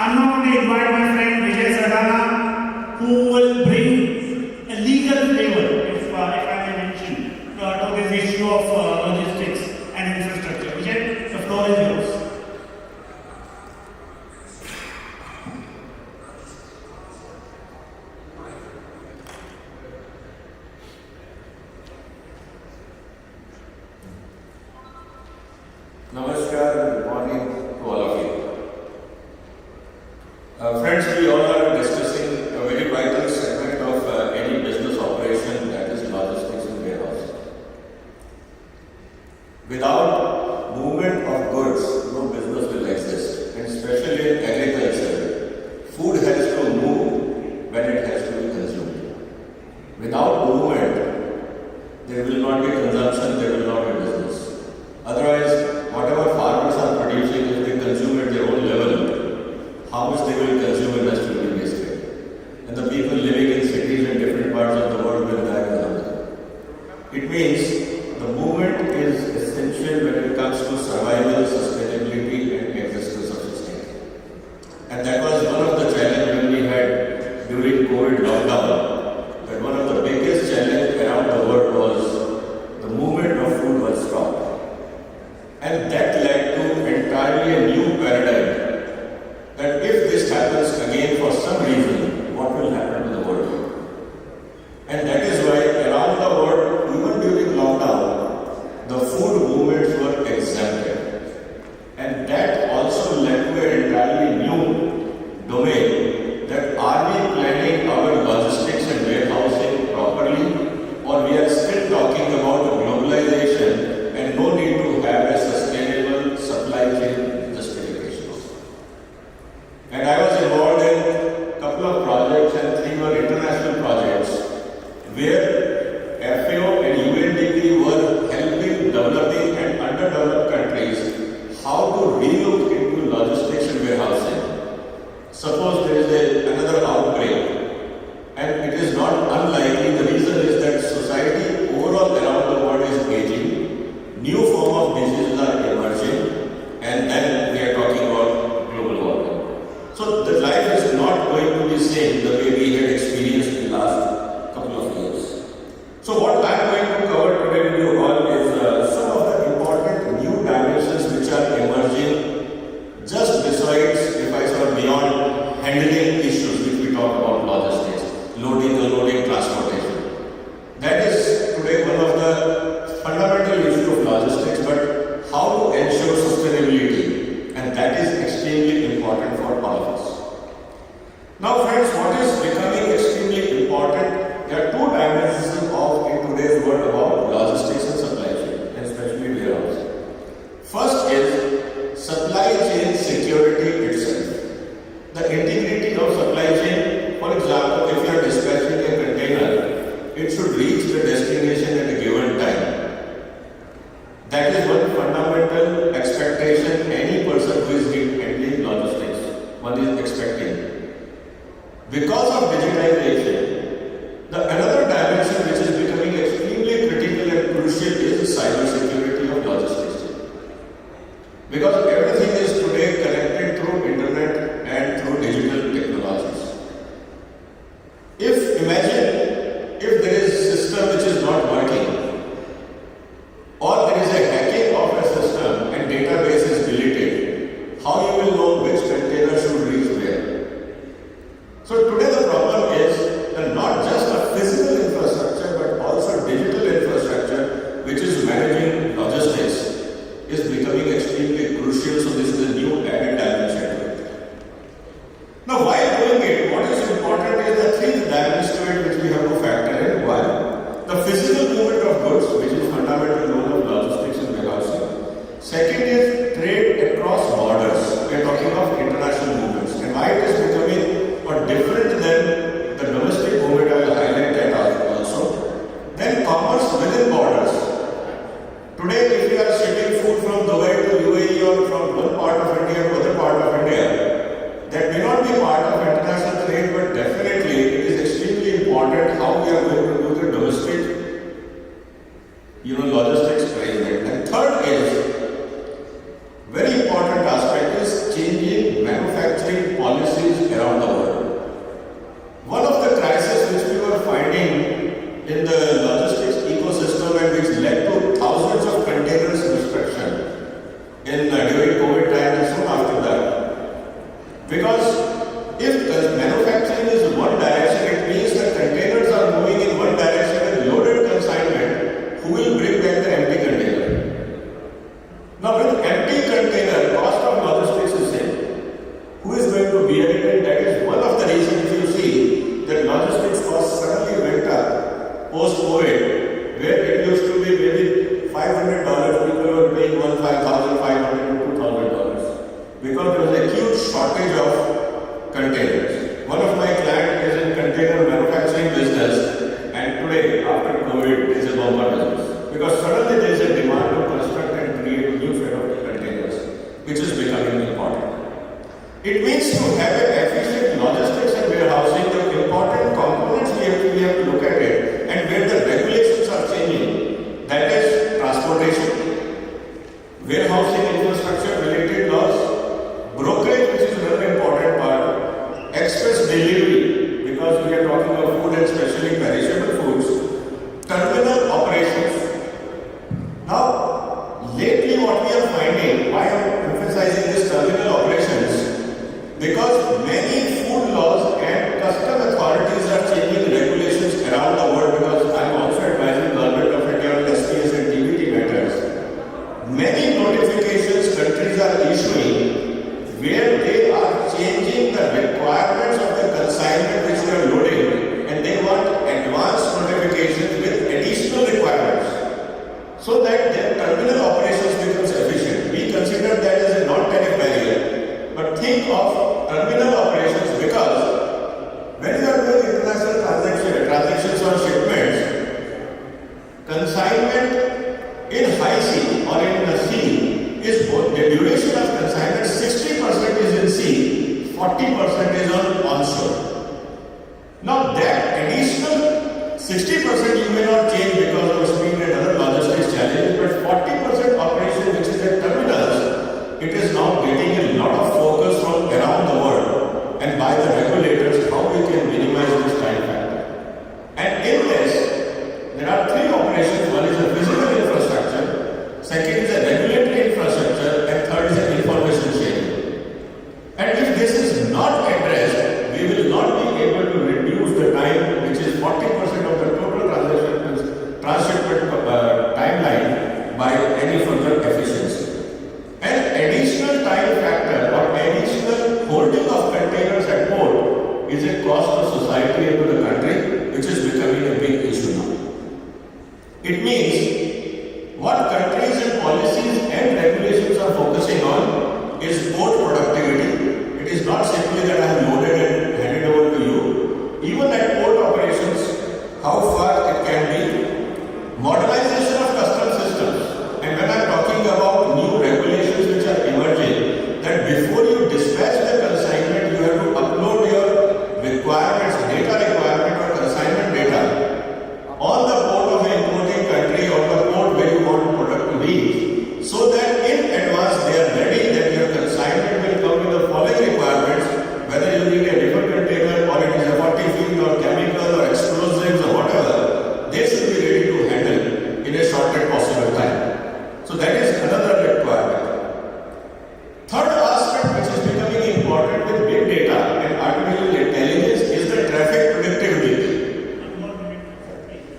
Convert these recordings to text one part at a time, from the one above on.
I'm now going to invite my friend Vijaysardana, who will bring a legal flavor, if I may mention, to this issue of logistics and infrastructure. Vijay, the floor is yours. Namaskar and good morning to all of you. Friends, we all are discussing a very vital segment of any business operation, that is logistics and warehousing. Without movement of goods, no business will exist, and especially in agriculture, food has to move when it has to be consumed. Without movement, there will not be consumption, there will not be business. Otherwise, whatever farmers are producing, if they consume at their own level, how much they will consume and rest will be wasted. And the people living in cities in different parts of the world will die with hunger. It means the movement is essential when it comes to survival, sustainability and existence of society. And that was one of the challenges when we had during COVID lockdown, that one of the biggest challenges around the world was the movement of food was stopped. And that led to entirely a new paradigm, that if this happens again for some reason, what will happen to the world? And that is why around the world, even during lockdown, the food movements were exempted. And that also led to an entirely new domain, that are we planning our logistics and warehousing properly, or we are still talking about globalization and no need to have a sustainable supply chain justification. And I was involved in a couple of projects, and 3 were international projects where FAO and UNDP were helping developing and underdeveloped countries how to relook into logistics and warehousing. Suppose there is another outbreak, and it is not unlikely. The reason is that society overall around the world is aging. New form of diseases are emerging, and then we are talking about global warming. So the life is not going to be same the way we had experienced in the last couple of years. So what I am going to cover today with you all is some of the important new dimensions which are emerging just besides, if I saw beyond handling issues which we talk about logistics, loading, unloading, transportation. That is today one of the fundamental issue of logistics, but how to ensure sustainability, and that is extremely important for all of us. Now friends, what is becoming extremely important, there are 2 dimensions of in today's world about logistics and supply chain, and especially warehousing. First is supply chain security itself. The integrity of supply chain, for example, if you are dispatching a container, it should reach the destination at a given time. That is one fundamental expectation any person who is handling logistics, one is expecting. Because of digitization, another dimension which is becoming extremely critical and crucial is the cyber security of logistics. Because everything is today connected through internet and through digital technologies. Imagine if there is a system which is not working, or there is a hacking of a system and database is deleted, how you will know which container should reach where? So today the problem is the Because if the manufacturing is in one direction, it means the containers are moving in one direction with loaded consignment. Who will bring back the empty container? Now with empty container, cost of logistics is same. Who is going to bear it? And that is one of the reasons you see that logistics cost suddenly went up post-COVID, where it used to be maybe $500, people were paying $1,500 to $2,000 because there was a huge shortage of containers. One of my clients is in container manufacturing business, and today, after COVID, is a bumper business because suddenly there is a demand to construct and create a new set of containers, which is becoming important. It means to have an efficient logistics and warehousing, the important components we have to look at it, and where the regulations are changing, that is transportation, warehousing infrastructure related laws, brokerage, which is another important part, express delivery, because we are talking about food and especially perishable foods, terminal operations. Now, lately what we are finding, why I am emphasizing this terminal operations, because many food laws and custom authorities are changing regulations around the world, because I am also advising government of India on SPS and DBT matters. Many notifications countries are issuing where they are changing the requirements of the consignment which they are loading, and they want advanced notifications with additional requirements so that their terminal operations becomes efficient. We consider that as a non-tariff barrier, but think of terminal operations, because when you are doing international transactions or shipments, consignment in high sea or in the sea is both, the duration of consignment 60% is in sea, 40% is on onshore. Now that additional 60% you may not change because of speed and other logistics challenges, but 40% operation which is at terminals, it is now getting a lot of focus from around the world and by the regulators how we can minimize this time factor. And in this, there are three operations. One is the physical infrastructure, second is the regulatory infrastructure, and third is the information sharing. And if this is not addressed, we will not be able to reduce the time, which is 40% of the total transshipment timeline, by any further efficiency. An additional time factor or additional holding of containers at port is a cost to society and to the country, which is becoming a big issue now. It means what countries and policies and regulations are focusing on is port productivity. It is not simply that I have loaded and handed over to you. Even at port operations, how far it can be. Modernization of custom systems. And when I am talking about new regulations which are emerging, that before you dispatch the consignment, you have to upload your requirements, data requirement or consignment data on the port of an importing country or the port where you want product to reach, so that in advance they are ready that your consignment will come with the following requirements, whether you need a different container or it is a 40 feet or chemical or explosives or whatever, they should be ready to handle in a shortest possible time. So that is another requirement. Third aspect which is becoming important with big data and artificial intelligence is the traffic predictability.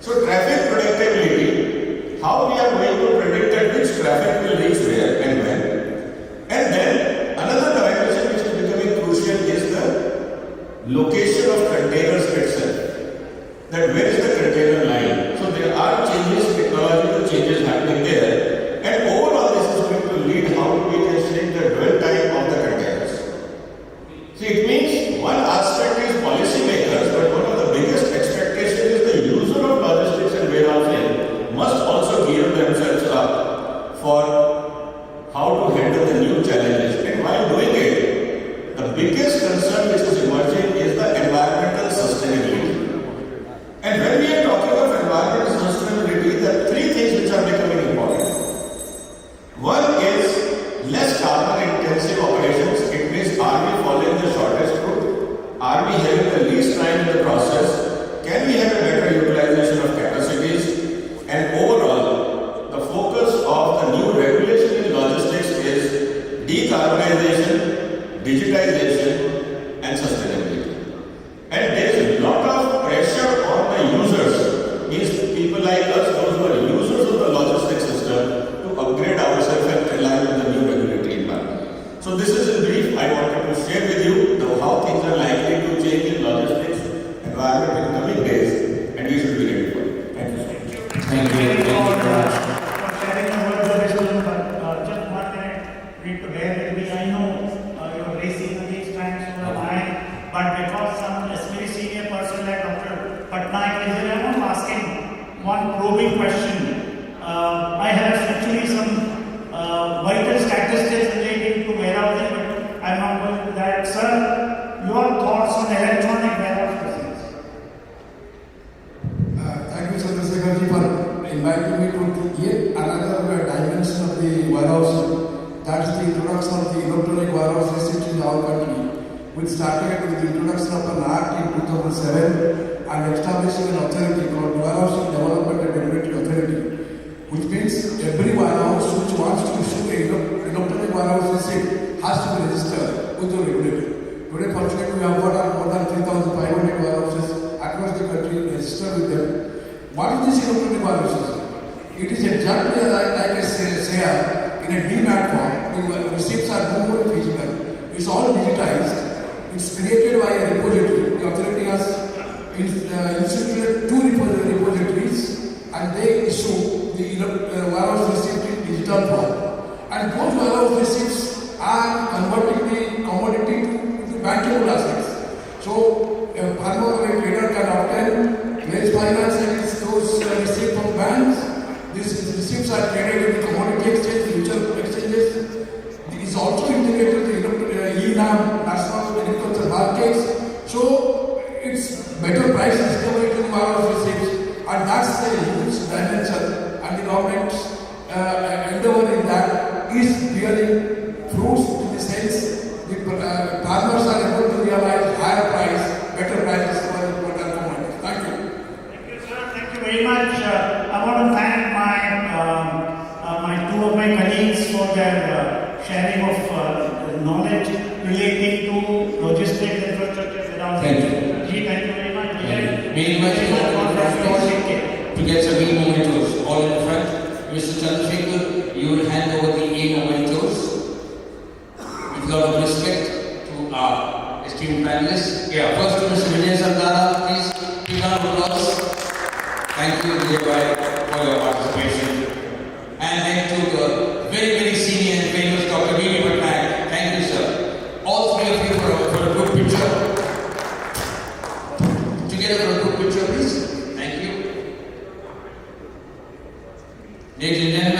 So traffic predictability, how we are going to predict that which traffic will reach where and when. And then another dimension which is becoming crucial is the location of containers itself. That where is the container lying? So there are changes, technological changes happening there, and overall this is going to lead how we can shrink the dwell time of the containers. See, it means one aspect is policy makers, but one of the biggest expectations is the user of logistics and warehousing must also gear themselves up for how to handle the new challenges. And while doing it, the biggest concern which is emerging is the environmental sustainability. And when we are talking of environmental sustainability, there are three things which are becoming important. One is less carbon intensive operations. It means, are we following the shortest route? Are we having the least time in the process? Can we have a better utilization of capacities? And overall, the focus of the new regulation in logistics is decarbonization, digitization, and sustainability. And there is a lot of pressure on the users, means people like us, those who are users of the logistics system, to upgrade ourselves and rely on the new regulatory environment. So this is in brief, I wanted to share with you how things are likely to change in logistics environment in coming days, and we should be ready for it. Thank you. Thank you. Thank you very much. For sharing the words of wisdom, but just 1 minute, need to bear with me. I know you're racing against time, so am I. But because some very senior person like Dr. Patnaik is here, I'm asking one probing question. I have actually some vital statistics relating to warehousing, but I'm not going to that. Sir, your thoughts on electronic warehouse business? Thank you, Chandrasekharji, for inviting me to yet another dimension of the warehouse. That is the introduction of the electronic warehouse receipts in our country. We started with the introduction of an act in 2007 and establishing an authority called Warehousing Development and Regulatory Authority, which means every warehouse which wants to issue an electronic warehouse receipt has to be registered with the regulator. Today, fortunately, we have got more than 3,500 warehouses across the country registered with them. What is this electronic warehouse system? It is exactly like I say in a DMAT form. The receipts are no more physical. It's all digitized. It's created by a repository. The authority has instituted 2 repositories, and they issue the warehouse receipt in digital form. And those warehouse receipts are converting the commodity to bankable assets. So a farmer or a trader can obtain raise finance against those receipts from banks. These receipts are traded in the commodity exchange, future exchanges. It is also integrated with the ENAM, National Agriculture Markets. So it's better price discovery to warehouse receipts, and that's the huge dimension. And the government's endeavor in that is bearing fruits in the sense the farmers are able to realize higher price, better prices for the commodities. Thank you. Thank you, sir. Thank you very much. I want to thank my 2 of my colleagues for their sharing of knowledge relating to logistics infrastructure. Thank you. Thank you very much. We invite you all to get some e-momentors all in the front. Mr. Chandrasekhar, you will hand over the e-momentors with a lot of respect to our esteemed panelists. Yeah, first to Mr. Vijaysardana, please. Big round of applause. Thank you, Vijay, for your participation. And then to the very, very senior and famous Dr. Koo App. Thank you, sir. All 3 of you for a good picture. Together for a good picture, please. Thank you. Ladies and gentlemen.